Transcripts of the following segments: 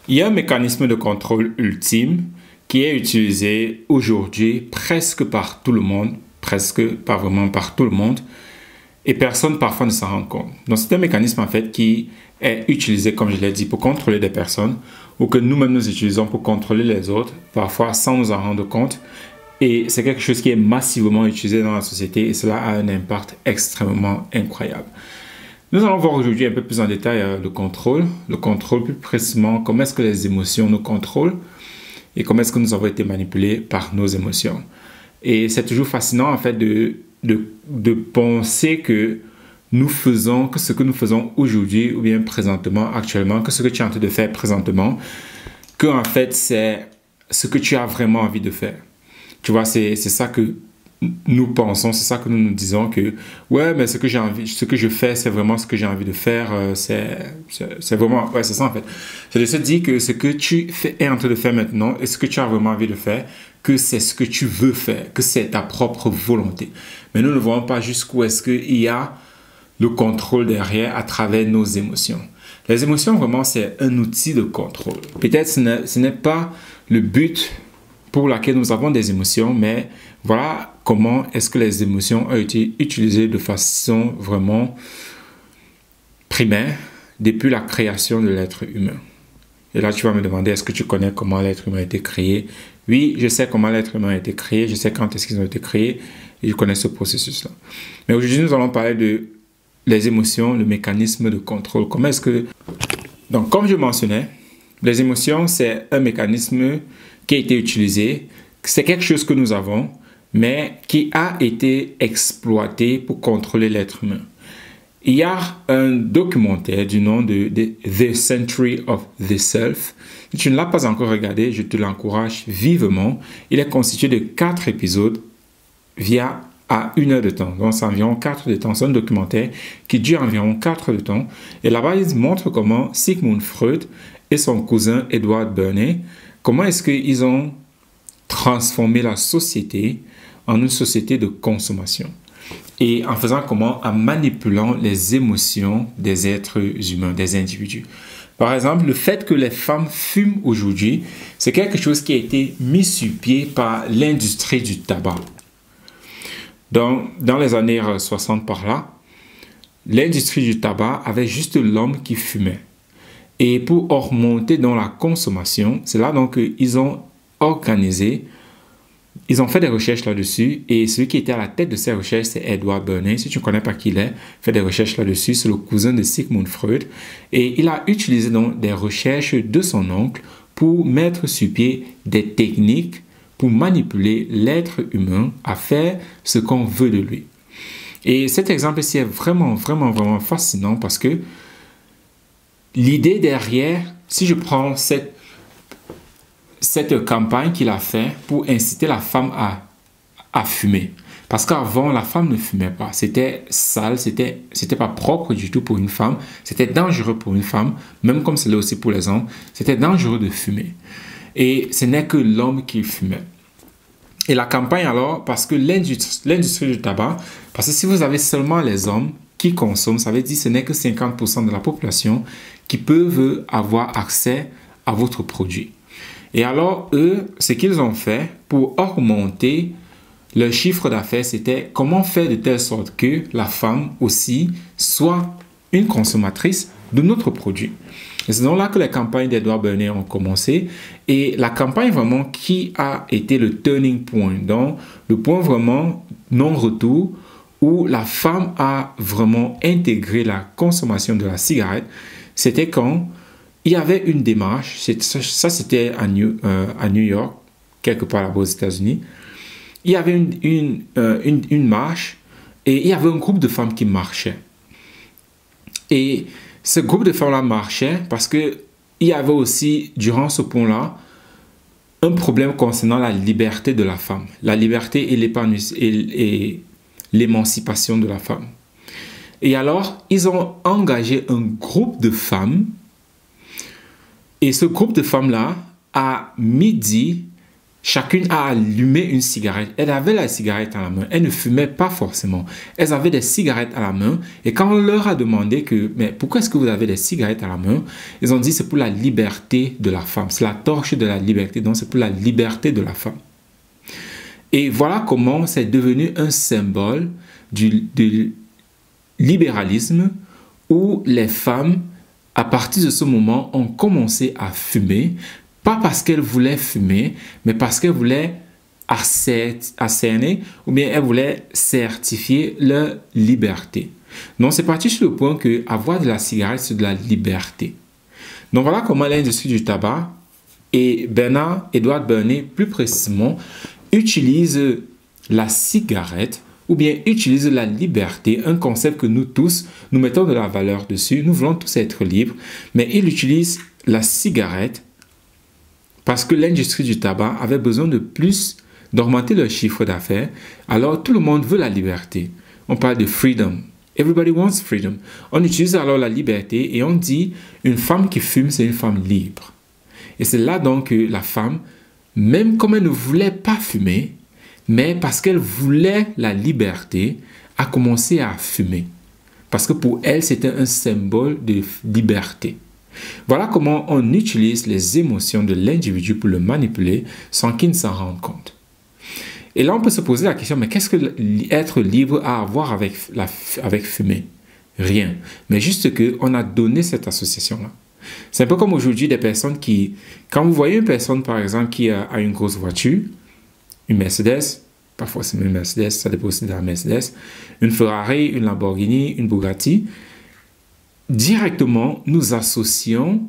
Il y a un mécanisme de contrôle ultime qui est utilisé aujourd'hui presque par tout le monde, presque pas vraiment par tout le monde, et personne parfois ne s'en rend compte. Donc c'est un mécanisme en fait qui est utilisé, comme je l'ai dit, pour contrôler des personnes, ou que nous-mêmes nous utilisons pour contrôler les autres, parfois sans nous en rendre compte. Et c'est quelque chose qui est massivement utilisé dans la société et cela a un impact extrêmement incroyable. Nous allons voir aujourd'hui un peu plus en détail le contrôle plus précisément comment est-ce que les émotions nous contrôlent et comment est-ce que nous avons été manipulés par nos émotions. Et c'est toujours fascinant en fait de penser que nous faisons, que ce que nous faisons aujourd'hui ou bien présentement, actuellement, que ce que tu es en train de faire présentement, que en fait c'est ce que tu as vraiment envie de faire. Tu vois, c'est ça que nous pensons, c'est ça que nous nous disons que ouais, mais ce que je fais, c'est vraiment ce que j'ai envie de faire, c'est vraiment, ouais, c'est ça en fait. C'est de se dire que ce que tu es en train de faire maintenant et ce que tu as vraiment envie de faire, que c'est ce que tu veux faire, que c'est ta propre volonté. Mais nous ne voyons pas jusqu'où est-ce qu'il y a le contrôle derrière à travers nos émotions. Les émotions, vraiment, c'est un outil de contrôle. Peut-être ce n'est pas le but pour lequel nous avons des émotions, mais voilà comment est-ce que les émotions ont été utilisées de façon vraiment primaire depuis la création de l'être humain. Et là, tu vas me demander, est-ce que tu connais comment l'être humain a été créé? Oui, je sais comment l'être humain a été créé, je sais quand est-ce qu'ils ont été créés, et je connais ce processus-là. Mais aujourd'hui, nous allons parler de les émotions, le mécanisme de contrôle. Comment est-ce que... Donc, comme je mentionnais, les émotions, c'est un mécanisme qui a été utilisé. C'est quelque chose que nous avons, mais qui a été exploité pour contrôler l'être humain. Il y a un documentaire du nom de The Century of the Self. Si tu ne l'as pas encore regardé, je te l'encourage vivement. Il est constitué de 4 épisodes à 1 heure de temps. Donc, c'est environ 4 heures de temps. C'est un documentaire qui dure environ 4 heures de temps. Et là-bas, il montre comment Sigmund Freud et son cousin Edward Bernays, comment est-ce qu'ils ont transformé la société en une société de consommation. Et en faisant comment? En manipulant les émotions des êtres humains, des individus. Par exemple, le fait que les femmes fument aujourd'hui, c'est quelque chose qui a été mis sur pied par l'industrie du tabac. Dans les années 60 par là, l'industrie du tabac avait juste l'homme qui fumait. Et pour augmenter dans la consommation, c'est là donc qu'ils ont organisé, ils ont fait des recherches là-dessus et celui qui était à la tête de ces recherches, c'est Edward Bernays. Si tu ne connais pas qui il est, fait des recherches là-dessus, c'est le cousin de Sigmund Freud. Et il a utilisé donc des recherches de son oncle pour mettre sur pied des techniques pour manipuler l'être humain à faire ce qu'on veut de lui. Et cet exemple-ci est vraiment, vraiment, vraiment fascinant parce que l'idée derrière, si je prends cette campagne qu'il a fait pour inciter la femme à fumer. Parce qu'avant, la femme ne fumait pas. C'était sale, c'était pas propre du tout pour une femme. C'était dangereux pour une femme, même comme c'est là aussi pour les hommes. C'était dangereux de fumer. Et ce n'est que l'homme qui fumait. Et la campagne alors, parce que l'industrie du tabac, parce que si vous avez seulement les hommes qui consomment, ça veut dire que ce n'est que 50% de la population qui peuvent avoir accès à votre produit. Et alors, eux, ce qu'ils ont fait pour augmenter leur chiffre d'affaires, c'était comment faire de telle sorte que la femme aussi soit une consommatrice de notre produit. Et c'est donc là que les campagnes d'Edward Bernays ont commencé. Et la campagne vraiment qui a été le turning point, donc le point vraiment non-retour, où la femme a vraiment intégré la consommation de la cigarette, c'était quand il y avait une démarche, ça c'était à New York, quelque part là-bas aux États-Unis. Il y avait une marche et il y avait un groupe de femmes qui marchaient. Et ce groupe de femmes-là marchait parce qu'il y avait aussi, durant ce point-là, un problème concernant la liberté de la femme, la liberté et l'émancipation de la femme. Et alors, ils ont engagé un groupe de femmes. Et ce groupe de femmes-là, à midi, chacune a allumé une cigarette. Elle avait la cigarette à la main. Elle ne fumait pas forcément. Elles avaient des cigarettes à la main. Et quand on leur a demandé mais pourquoi est-ce que vous avez des cigarettes à la main? Ils ont dit c'est pour la liberté de la femme. C'est la torche de la liberté. Donc c'est pour la liberté de la femme. Et voilà comment c'est devenu un symbole du libéralisme où les femmes, à partir de ce moment, ont commencé à fumer. Pas parce qu'elle voulait fumer, mais parce qu'elle voulait ascerner ou bien elle voulait certifier leur liberté. Donc, c'est parti sur le point que avoir de la cigarette, c'est de la liberté. Donc, voilà comment l'industrie du tabac et Edward Bernays, plus précisément, utilise la cigarette ou bien utilise la liberté, un concept que nous tous, nous mettons de la valeur dessus. Nous voulons tous être libres, mais il utilise la cigarette parce que l'industrie du tabac avait besoin d'augmenter leur chiffre d'affaires. Alors, tout le monde veut la liberté. On parle de freedom. Everybody wants freedom. On utilise alors la liberté et on dit une femme qui fume, c'est une femme libre. Et c'est là donc que la femme, même comme elle ne voulait pas fumer, mais parce qu'elle voulait la liberté, a commencé à fumer. Parce que pour elle, c'était un symbole de liberté. Voilà comment on utilise les émotions de l'individu pour le manipuler sans qu'il ne s'en rende compte. Et là, on peut se poser la question, mais qu'est-ce que être libre a à voir avec fumer? Rien. Mais juste qu'on a donné cette association-là. C'est un peu comme aujourd'hui des personnes qui... Quand vous voyez une personne, par exemple, qui a une grosse voiture, une Mercedes, pas forcément une Mercedes, ça dépend aussi de la Mercedes, une Ferrari, une Lamborghini, une Bugatti, directement, nous associons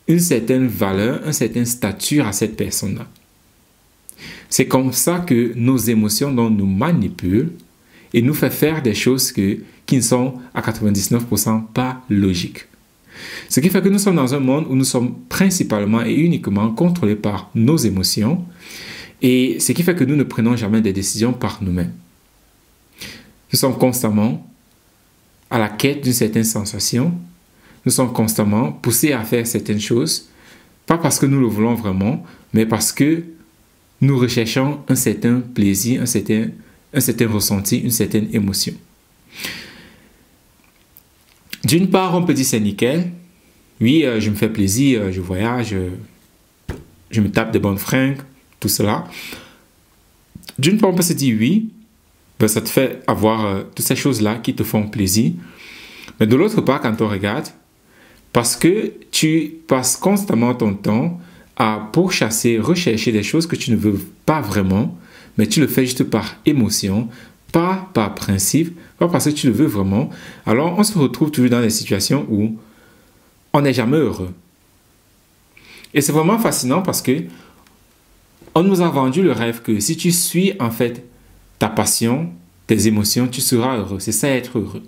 une certaine valeur, un certain statut à cette personne-là. C'est comme ça que nos émotions nous manipulent et nous fait faire des choses qui ne sont à 99% pas logiques. Ce qui fait que nous sommes dans un monde où nous sommes principalement et uniquement contrôlés par nos émotions et ce qui fait que nous ne prenons jamais des décisions par nous-mêmes. Nous sommes constamment à la quête d'une certaine sensation. Nous sommes constamment poussés à faire certaines choses, pas parce que nous le voulons vraiment, mais parce que nous recherchons un certain plaisir, un certain ressenti, une certaine émotion. D'une part, on peut dire c'est nickel. Oui, je me fais plaisir, je voyage, je me tape de bonnes fringues, tout cela. D'une part, on peut se dire oui, ben, ça te fait avoir toutes ces choses-là qui te font plaisir. Mais de l'autre part, quand on regarde, parce que tu passes constamment ton temps à pourchasser, rechercher des choses que tu ne veux pas vraiment, mais tu le fais juste par émotion, pas par principe, pas parce que tu le veux vraiment, alors on se retrouve toujours dans des situations où on n'est jamais heureux. Et c'est vraiment fascinant parce que on nous a vendu le rêve que si tu suis en fait ta passion, tes émotions, tu seras heureux. C'est ça être heureux.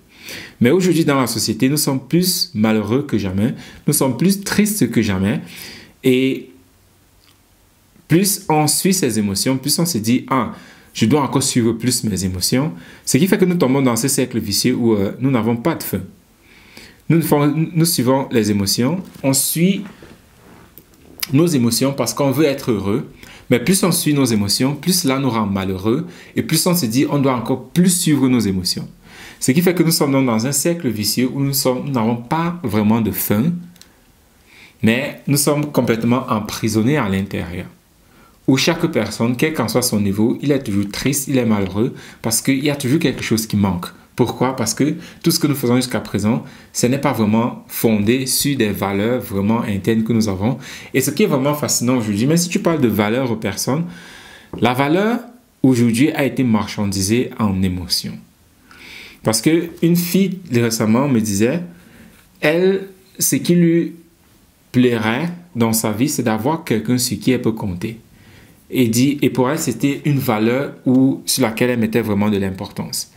Mais aujourd'hui dans la société, nous sommes plus malheureux que jamais, nous sommes plus tristes que jamais et plus on suit ses émotions, plus on se dit « Ah, je dois encore suivre plus mes émotions ». Ce qui fait que nous tombons dans ce cercle vicieux où nous n'avons pas de fin. Nous suivons les émotions, on suit nos émotions parce qu'on veut être heureux. Mais plus on suit nos émotions, plus cela nous rend malheureux et plus on se dit on doit encore plus suivre nos émotions. Ce qui fait que nous sommes donc dans un cercle vicieux où nous n'avons pas vraiment de fin, mais nous sommes complètement emprisonnés à l'intérieur. Où chaque personne, quel qu'en soit son niveau, il est toujours triste, il est malheureux parce qu'il y a toujours quelque chose qui manque. Pourquoi? Parce que tout ce que nous faisons jusqu'à présent, ce n'est pas vraiment fondé sur des valeurs vraiment internes que nous avons. Et ce qui est vraiment fascinant aujourd'hui, même si tu parles de valeurs aux personnes, la valeur aujourd'hui a été marchandisée en émotion. Parce qu'une fille récemment me disait, elle, ce qui lui plairait dans sa vie, c'est d'avoir quelqu'un sur qui elle peut compter. Et pour elle, c'était une valeur sur laquelle elle mettait vraiment de l'importance.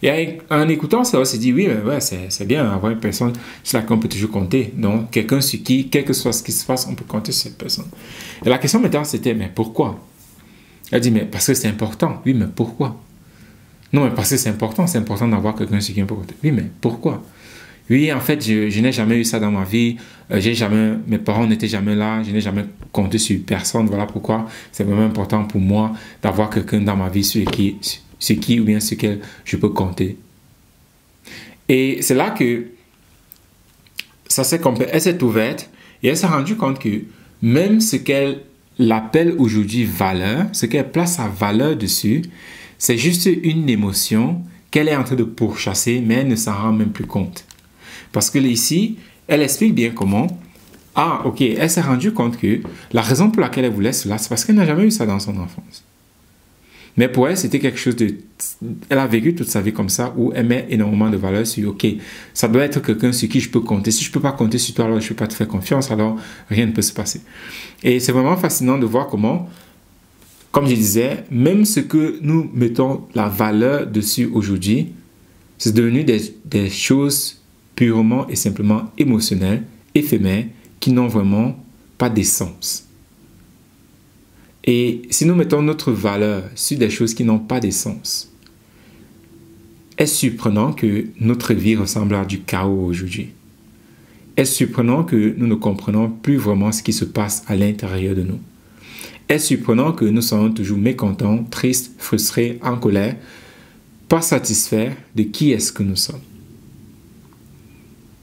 Et en écoutant ça, on s'est dit, oui, mais ouais, c'est bien avoir une personne sur laquelle on peut toujours compter. Donc, quelqu'un sur qui, quel que soit ce qui se passe, on peut compter sur cette personne. Et la question maintenant, c'était, mais pourquoi? Elle dit, mais parce que c'est important. Oui, mais pourquoi? Non, mais parce que c'est important d'avoir quelqu'un sur qui on peut compter. Oui, mais pourquoi? Oui, en fait, je n'ai jamais eu ça dans ma vie. Mes parents n'étaient jamais là. Je n'ai jamais compté sur personne. Voilà pourquoi c'est vraiment important pour moi d'avoir quelqu'un dans ma vie sur qui ou bien sur lequel je peux compter. Et c'est là que elle s'est ouverte et elle s'est rendue compte que même ce qu'elle appelle aujourd'hui valeur, ce qu'elle place sa valeur dessus, c'est juste une émotion qu'elle est en train de pourchasser, mais elle ne s'en rend même plus compte. Parce que ici, elle explique bien comment. Ah, ok, elle s'est rendue compte que la raison pour laquelle elle voulait cela, c'est parce qu'elle n'a jamais eu ça dans son enfance. Mais pour elle, c'était quelque chose de... Elle a vécu toute sa vie comme ça, où elle met énormément de valeur sur, ok, ça doit être quelqu'un sur qui je peux compter. Si je ne peux pas compter sur toi, alors je ne peux pas te faire confiance, alors rien ne peut se passer. Et c'est vraiment fascinant de voir comment, comme je disais, même ce que nous mettons la valeur dessus aujourd'hui, c'est devenu des choses purement et simplement émotionnelles, éphémères, qui n'ont vraiment pas d'essence. Et si nous mettons notre valeur sur des choses qui n'ont pas d'essence, est-ce surprenant que notre vie ressemble à du chaos aujourd'hui? Est-ce surprenant que nous ne comprenons plus vraiment ce qui se passe à l'intérieur de nous? Est-ce surprenant que nous soyons toujours mécontents, tristes, frustrés, en colère, pas satisfaits de qui est-ce que nous sommes?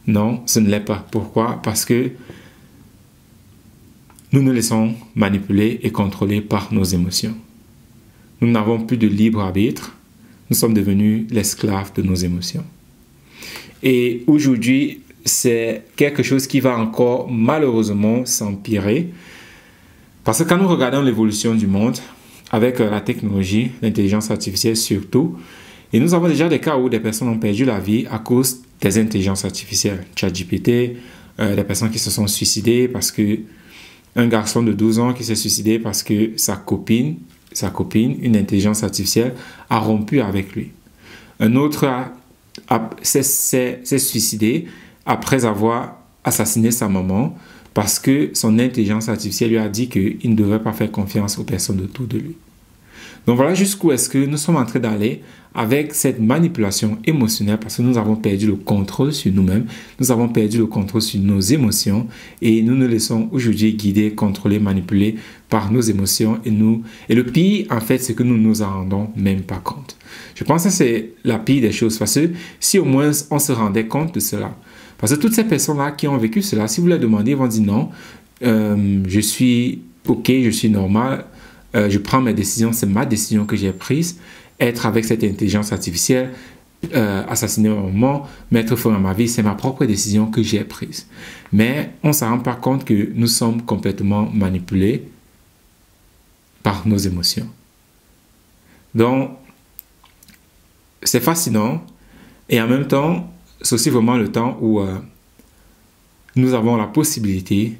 Non, ce ne l'est pas. Pourquoi? Parce que nous nous laissons manipuler et contrôler par nos émotions. Nous n'avons plus de libre arbitre. Nous sommes devenus l'esclave de nos émotions. Et aujourd'hui, c'est quelque chose qui va encore malheureusement s'empirer. Parce que quand nous regardons l'évolution du monde, avec la technologie, l'intelligence artificielle surtout, et nous avons déjà des cas où des personnes ont perdu la vie à cause des intelligences artificielles. ChatGPT, des personnes qui se sont suicidées parce que un garçon de 12 ans qui s'est suicidé parce que sa copine, une intelligence artificielle, a rompu avec lui. Un autre s'est suicidé après avoir assassiné sa maman parce que son intelligence artificielle lui a dit qu'il ne devrait pas faire confiance aux personnes autour de lui. Donc voilà jusqu'où est-ce que nous sommes en train d'aller avec cette manipulation émotionnelle parce que nous avons perdu le contrôle sur nous-mêmes, nous avons perdu le contrôle sur nos émotions et nous nous laissons aujourd'hui guider, contrôler, manipuler par nos émotions et le pire en fait c'est que nous ne nous en rendons même pas compte. Je pense que c'est la pire des choses parce que si au moins on se rendait compte de cela, parce que toutes ces personnes-là qui ont vécu cela, si vous leur demandez, ils vont dire non, je suis ok, je suis normal, je prends mes décisions, c'est ma décision que j'ai prise. Être avec cette intelligence artificielle, assassiner ma maman, mettre fin à ma vie, c'est ma propre décision que j'ai prise. Mais on ne s'en rend pas compte que nous sommes complètement manipulés par nos émotions. Donc, c'est fascinant et en même temps, c'est aussi vraiment le temps où nous avons la possibilité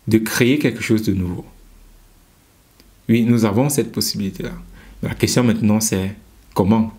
de créer quelque chose de nouveau. Oui, nous avons cette possibilité-là. La question maintenant, c'est comment?